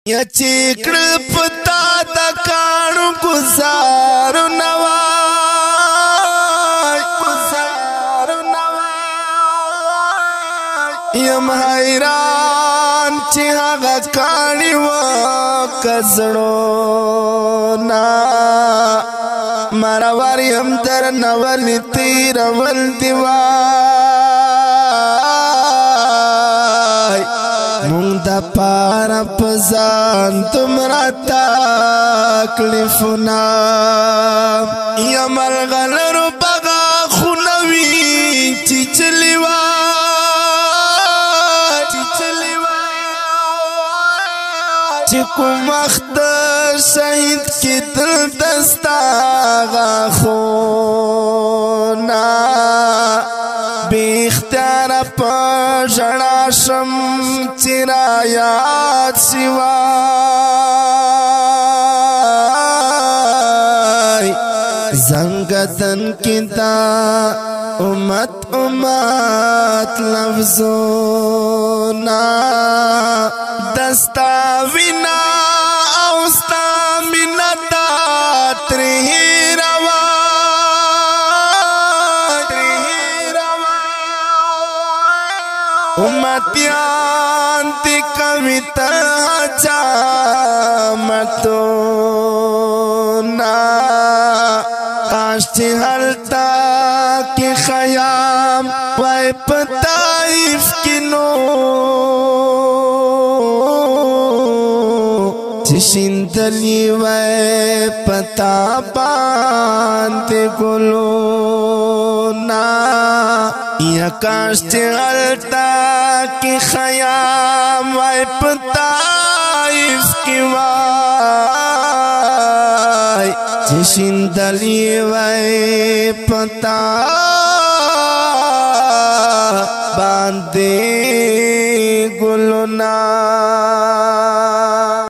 یا چیکڑ پتا دا کانو گزارو نوائی یم حیران چی آغا کانی وکزڑونا مروار یم در نول تیر ول دیوائی مونگ دا پارا پزان تمرا تاکلیفونا یم الغلر بغا خونوی چی چلیوائی چی کم اخت شہید کی دل دستا غا خونا بی اختیار پا جڑاشم چرا یاد سوائی زنگتن کی دا امت لفظونا دستا وینا اوستا منتا ترہی امتیان تی کمی تنہا جامتونا کاش چی حلتا کی خیام وائی پتائف کی نو چشندلی وائی پتا باندے گلونا یا کاش چی غلطا کی خیام وائی پتائف کی وائی چشندلی وائی پتا باندے گلونا